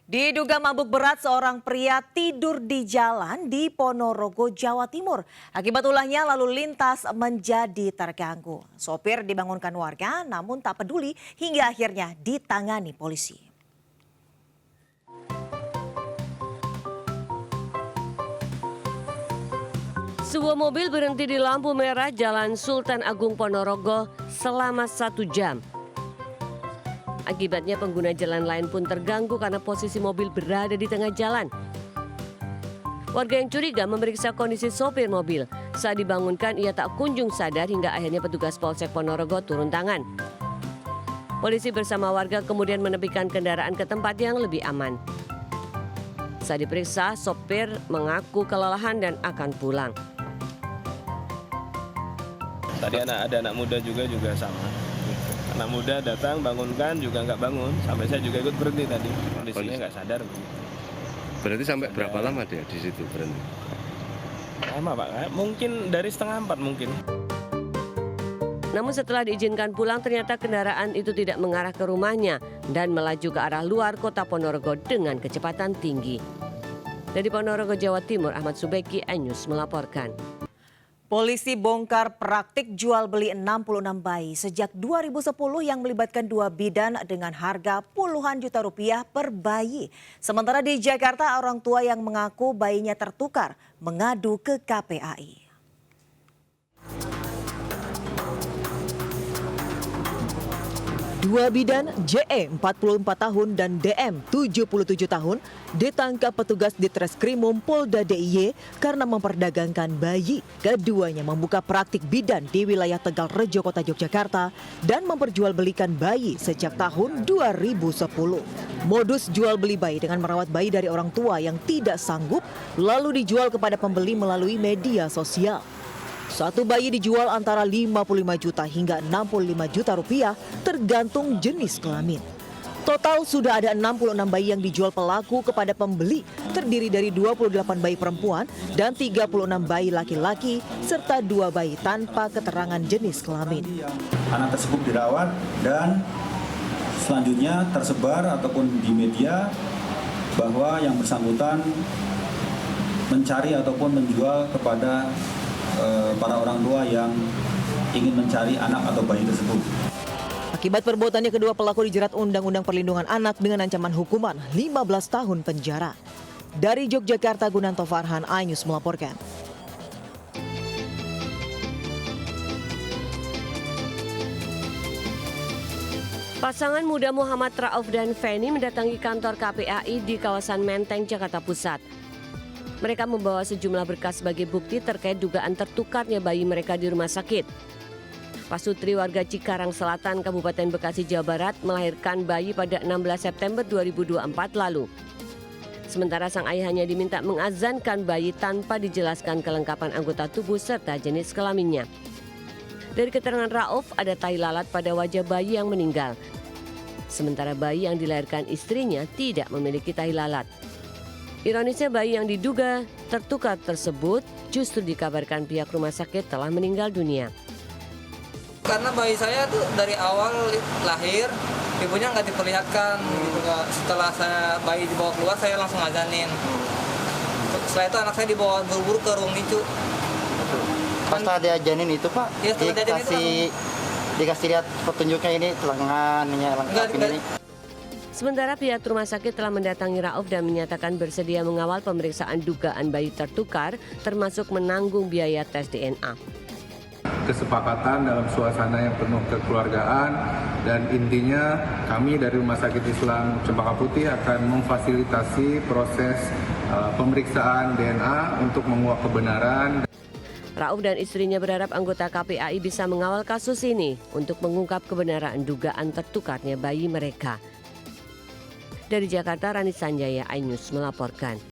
Diduga mabuk berat, seorang pria tidur di jalan di Ponorogo, Jawa Timur. Akibat ulahnya lalu lintas menjadi terganggu. Sopir dibangunkan warga namun tak peduli hingga akhirnya ditangani polisi. Sebuah mobil berhenti di lampu merah Jalan Sultan Agung Ponorogo selama 1 jam. Akibatnya pengguna jalan lain pun terganggu karena posisi mobil berada di tengah jalan. Warga yang curiga memeriksa kondisi sopir mobil. Saat dibangunkan ia tak kunjung sadar hingga akhirnya petugas Polsek Ponorogo turun tangan. Polisi bersama warga kemudian menepikan kendaraan ke tempat yang lebih aman. Saat diperiksa, sopir mengaku kelelahan dan akan pulang. Tadi ada anak muda juga sama. Anak muda datang bangunkan juga nggak bangun. Sampai saya juga ikut berhenti tadi. Kondisinya nggak sadar. Berarti sampai berapa lama dia di situ berhenti? Lama Pak, mungkin dari 3:30 mungkin. Namun setelah diizinkan pulang ternyata kendaraan itu tidak mengarah ke rumahnya dan melaju ke arah luar kota Ponorogo dengan kecepatan tinggi. Dari Ponorogo, Jawa Timur, Ahmad Subeki, iNews melaporkan. Polisi bongkar praktik jual beli 66 bayi sejak 2010 yang melibatkan 2 bidan dengan harga puluhan juta rupiah per bayi. Sementara di Jakarta, orang tua yang mengaku bayinya tertukar mengadu ke KPAI. Dua bidan JE 44 tahun dan DM 77 tahun ditangkap petugas di Treskrimum Polda DIY karena memperdagangkan bayi. Keduanya membuka praktik bidan di wilayah Tegal Rejo, Kota Yogyakarta dan memperjualbelikan bayi sejak tahun 2010. Modus jual beli bayi dengan merawat bayi dari orang tua yang tidak sanggup lalu dijual kepada pembeli melalui media sosial. Satu bayi dijual antara 55 juta hingga 65 juta rupiah tergantung jenis kelamin. Total sudah ada 66 bayi yang dijual pelaku kepada pembeli, terdiri dari 28 bayi perempuan dan 36 bayi laki-laki serta 2 bayi tanpa keterangan jenis kelamin. Anak tersebut dirawat dan selanjutnya tersebar ataupun di media bahwa yang bersangkutan mencari ataupun menjual kepada para orang tua yang ingin mencari anak atau bayi tersebut. Akibat perbuatannya, kedua pelaku dijerat Undang-Undang Perlindungan Anak dengan ancaman hukuman 15 tahun penjara. Dari Yogyakarta, Gunanto Farhan, iNews melaporkan. Pasangan muda Muhammad Rauf dan Feni mendatangi kantor KPAI di kawasan Menteng, Jakarta Pusat. Mereka membawa sejumlah berkas sebagai bukti terkait dugaan tertukarnya bayi mereka di rumah sakit. Pasutri warga Cikarang Selatan, Kabupaten Bekasi, Jawa Barat melahirkan bayi pada 16 September 2024 lalu. Sementara sang ayah hanya diminta mengazankan bayi tanpa dijelaskan kelengkapan anggota tubuh serta jenis kelaminnya. Dari keterangan Rauf, ada tai lalat pada wajah bayi yang meninggal. Sementara bayi yang dilahirkan istrinya tidak memiliki tai lalat. Ironisnya bayi yang diduga tertukar tersebut justru dikabarkan pihak rumah sakit telah meninggal dunia. Karena bayi saya tuh dari awal lahir, ibunya nggak diperlihatkan. Gitu. Setelah bayi dibawa keluar, saya langsung azanin. Setelah itu anak saya dibawa buru-buru ke ruang NICU. Pas diajanin itu Pak, ya, dikasih lihat petunjuknya ini lengannya lengkap ini. Sementara pihak rumah sakit telah mendatangi Rauf dan menyatakan bersedia mengawal pemeriksaan dugaan bayi tertukar, termasuk menanggung biaya tes DNA. Kesepakatan dalam suasana yang penuh kekeluargaan dan intinya kami dari Rumah Sakit Islam Cempaka Putih akan memfasilitasi proses pemeriksaan DNA untuk menguak kebenaran. Rauf dan istrinya berharap anggota KPAI bisa mengawal kasus ini untuk mengungkap kebenaran dugaan tertukarnya bayi mereka. Dari Jakarta, Rani Sanjaya, iNews melaporkan.